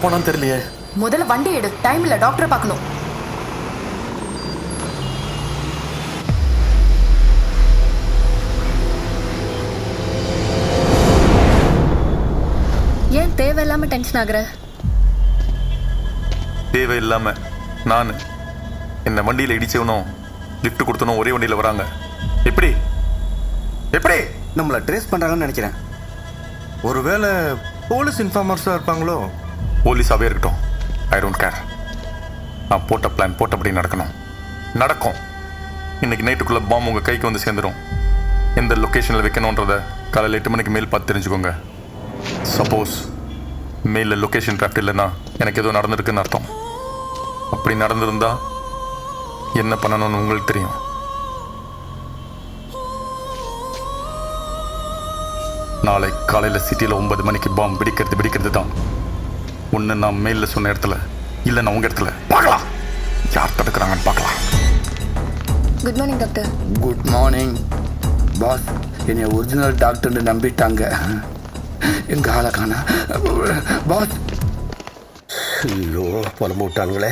போனான்னு தெரியலையே. முதல்ல வண்டி எடு, டைம் இல்ல, டாக்டரை பார்க்கணும். ஏன் தேவையில்லாம டென்ஷன் ஆகுற? தேவையில்லாம நான் என்ன வண்டியில இடிச்சவனும் லிஃப்ட் கொடுத்தனும் ஒரே வண்டியில வராங்க. எப்படி எப்படி நம்மளை ட்ரேஸ் பண்ணுறாங்கன்னு நினைக்கிறேன். ஒருவேளை போலீஸ் இன்ஃபார்மர்ஸாக இருப்பாங்களோ? போலீஸாவே இருக்கட்டும், ஐ டோன்ட் கேர். நான் போட்ட பிளான் போட்டபடி நடக்கும். இன்னைக்கு நைட்டுக்குள்ள பாம்பு உங்க கைக்கு வந்து சேர்ந்துடும். எந்த லொக்கேஷனில் வைக்கணுன்றத காலையில் 8 மணிக்கு மேல் பார்த்து தெரிஞ்சுக்கோங்க. சப்போஸ் மெயிலில் லொக்கேஷன் டிராஃப்ட் இல்லைன்னா எனக்கு ஏதோ நடந்திருக்குன்னு அர்த்தம். அப்படி நடந்திருந்தா என்ன பண்ணணும்னு உங்களுக்கு தெரியும். நாளை காலையில் சிட்டியில் 9 மணிக்கு பாம்பு வெடிக்கிறது தான். ஒன்று நான் மெயிலில் சொன்ன இடத்துல, இல்லை நான் உங்கள் இடத்துல. பார்க்கலாம் யார் தடுக்கிறாங்கன்னு பார்க்கலாம். Good morning doctor. Good morning boss. என்னை ஒரிஜினல் டாக்டர்னு நம்பிட்டாங்க. எங்க ஆளை காணா பாஸ். ஐயோ புலம்பு விட்டாங்களே.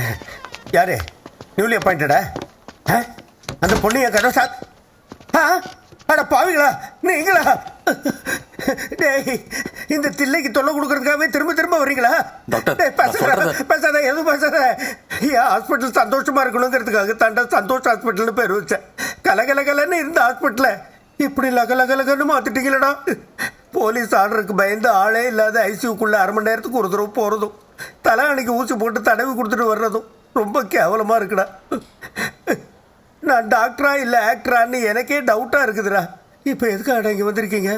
யாரு நியூலி அப்பாயிண்டடா? அந்த பொண்ணு என் கதை சாத். அட பாவிங்களா நீங்களா? டேய், இந்த தில்லைக்கு தொல்லை கொடுக்கறதுக்காகவே திரும்ப வர்றீங்களா? பேசாத எதுவும் பேசாத. ஏன் ஹாஸ்பிட்டல் சந்தோஷமா இருக்கணுங்கிறதுக்காக தாண்டா சந்தோஷ் ஹாஸ்பிட்டல்னு பேர் வச்சேன். கலகலன்னு இருந்த ஹாஸ்பிட்டல இப்படி லகலகலன்னு மாத்திட்டீங்களடா. போலீஸ் ஆர்டருக்கு பயந்து ஆளே இல்லாத ஐசியூக்குள்ள 1/2 மணி நேரத்துக்கு ஒரு தடவை போறதும், தலையணைக்கு ஊசி போட்டு தடவி கொடுத்துட்டு வர்றதும் ரொம்ப கேவலமா இருக்குடா. நான் டாக்டரா இல்ல ஆக்டரான்னு எனக்கே டவுட்டா இருக்குதுடா. இப்ப எதுக்காக இங்க வந்திருக்கீங்க?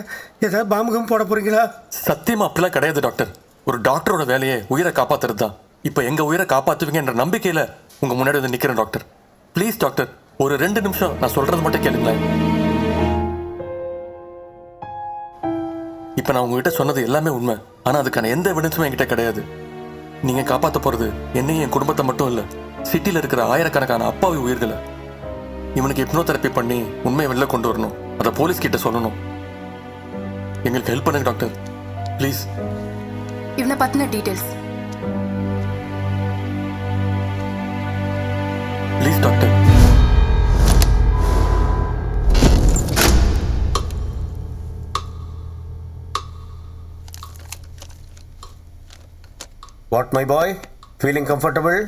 ஏதாவது பாம்புகம் போட போறீங்களா? சத்தியமா அப்படிலாம் கிடையாது டாக்டர். ஒரு டாக்டரோட வேலையை உயிரை காப்பாத்துறது தான். இப்ப எங்க உயிரை காப்பாத்துவீங்க என்ற நம்பிக்கையில உங்க முன்னாடி வந்து நிக்கிறேன் டாக்டர். ப்ளீஸ் டாக்டர், ஒரு 2 நிமிஷம் நான் சொல்றது மட்டும் கேளுங்களேன். இப்ப நான் உங்ககிட்ட சொன்னது எல்லாமே உண்மை. ஆனா அதுக்கான எந்த எவிடன்ஸும் என்கிட்ட கிடையாது. நீங்க காப்பாற்ற போறது என்னையும் என் குடும்பத்தை மட்டும் இல்ல, சிட்டில இருக்கிற ஆயிரக்கணக்கான அப்பாவி உயிர்களை. இவனுக்கு ஹிப்னோ தெரப்பி பண்ணி உண்மையை வெளில கொண்டு வரணும். அதை போலீஸ் கிட்ட சொல்லணும். எங்களுக்கு ஹெல்ப் பண்ணுங்க டாக்டர், ப்ளீஸ். இவனை பத்தின details please doctor. What my boy, feeling comfortable?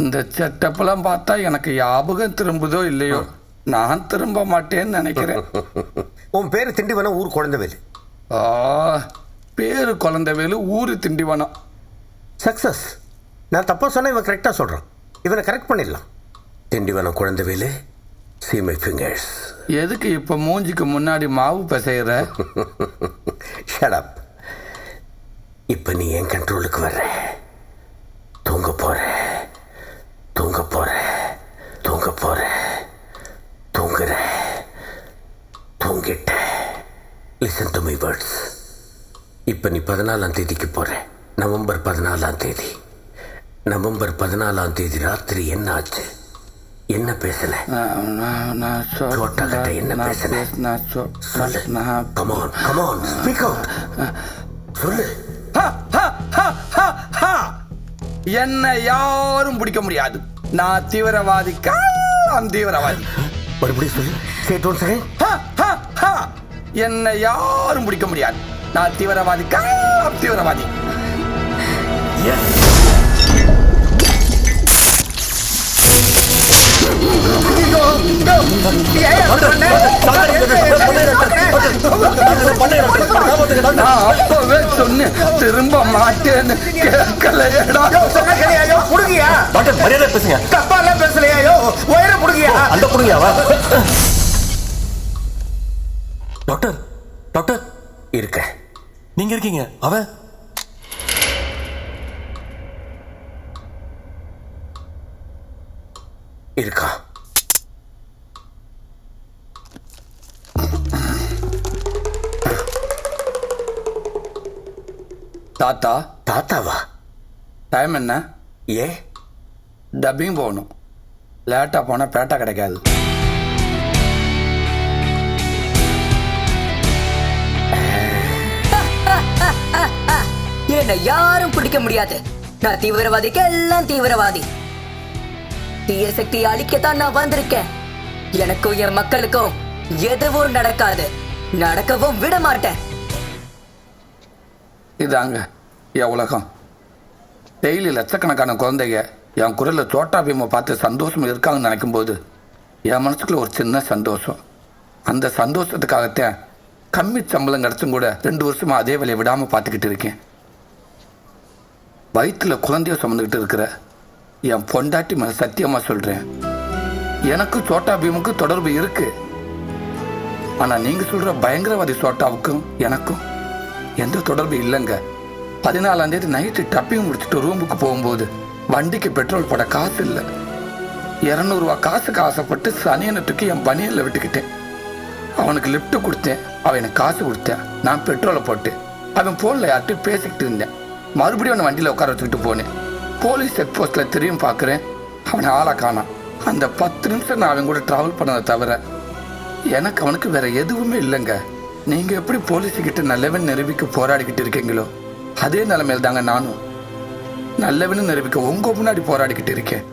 இந்த செட்டப்பெல்லாம் பார்த்தா எனக்கு ஞாபகம் திரும்புதோ இல்லையோ, நான் திரும்ப மாட்டேன்னு நினைக்கிறேன். உன் பேரு திண்டிவனம், ஊர் குழந்தைவேலு. பேரு குழந்தைவேலு, ஊரு திண்டிவனம். சக்சஸ். நான் தப்பா சொன்னா இவன் கரெக்டாக சொல்கிறான். இவனை கரெக்ட் பண்ணிடலாம். Tindivanam Kuzhandaivelu, see my fingers. எதுக்கு இப்போ மூஞ்சிக்கு முன்னாடி மாவு பிசைகிற? Shut up. இப்போ நீ என் கண்ட்ரோலுக்கு வர்ற. தூங்க போற. தூங்குற. தூங்கிட்ட. Listen to my words. இப்போ நீ 14ஆம் தேதிக்கு போற. நவம்பர் 14ஆம் தேதி. நவம்பர் 14ஆம் தேதி ராத்திரி என்ன ஆச்சு? என்ன பேசல? சோட்டகிட்ட என்ன பேசல? சொல்லு. Come on, speak out. சொல்லு. என்ன யாரும் பிடிக்க முடியாது. நான் தீவிரவாதி, தீவிரவாதி. மறுபடியும் சொல்லு. கேட்டோம் சார். என்ன யாரும் பிடிக்க முடியாது. நான் தீவிரவாதி, தீவிரவாதி. அப்பவே சொன்ன திரும்ப மாட்டேன்னு கேட்கலையடா. டாக்டர் டாக்டர் இருக்க. நீங்க இருக்கீங்க. அவன் இருக்கா? தாத்தாவா? டைம் என்ன? ஏ டப்பிங் போகணும். லேட்டா போனா பேட்டா கிடைக்காது. என்னை யாரும் பிடிக்க முடியாது. நான் தீவிரவாதிக்கு எல்லாம் தீவிரவாதி. தீய சக்தியை அழிக்கத்தான் நான் வந்திருக்கேன். எனக்கும் என் மக்களுக்கும் எதுவும் நடக்காது, நடக்கவும் விட மாட்டேன். இதாங்க என் உலகம். டெய்லி லட்சக்கணக்கான குழந்தைங்க என் குரலில் சோட்டா பீமை பார்த்து சந்தோஷம் இருக்காங்கன்னு நினைக்கும் போது என் மனசுக்குள்ள ஒரு சின்ன சந்தோஷம். அந்த சந்தோஷத்துக்காகத்தான் கம்மி சம்பளம் கிடச்சும் கூட 2 வருஷமா அதே வேலையை விடாமல் பார்த்துக்கிட்டு இருக்கேன். வயிற்றுல குழந்தைய சுமந்துக்கிட்டு இருக்கிற என் பொண்டாட்டி மேலே சத்தியமாக சொல்கிறேன், எனக்கும் சோட்டா பீமுக்கும் தொடர்பு இருக்கு. ஆனால் நீங்கள் சொல்கிற பயங்கரவாதி சோட்டாவுக்கும் எனக்கும் எந்த தொடர்பு இல்லைங்க. 14ஆம் தேதி நைட்டு டப்பிங் முடிச்சுட்டு ரூமுக்கு போகும்போது வண்டிக்கு பெட்ரோல் போட காசு இல்லை. 200 ரூபா காசுக்கு ஆசைப்பட்டு சனியனத்துக்கு என் பனியனில் விட்டுக்கிட்டேன். அவனுக்கு லிஃப்ட் கொடுத்தேன், அவன் எனக்கு காசு கொடுத்தேன். நான் பெட்ரோலை போட்டு அவன் ஃபோனில் யார்கிட்டையும் பேசிக்கிட்டு இருந்தேன். மறுபடியும் அவனை வண்டியில் உட்கார வச்சுக்கிட்டு போனேன். போலீஸ் செக் போஸ்ட்டில் திரும்பி பார்க்குறேன், அவனை ஆளை காணாம். அந்த 10 நிமிஷம் நான் அவன் கூட ட்ராவல் பண்ணதை தவிர எனக்கு அவனுக்கு வேற எதுவுமே இல்லைங்க. நீங்கள் எப்படி போலீஸுக்கிட்ட நல்லவன் நிரூபிக்க போராடிக்கிட்டு இருக்கீங்களோ அதே நிலைமையில் தாங்க நானும் நல்லவன்னு நிரூபிக்க உங்கள் முன்னாடி போராடிக்கிட்டு இருக்கேன்.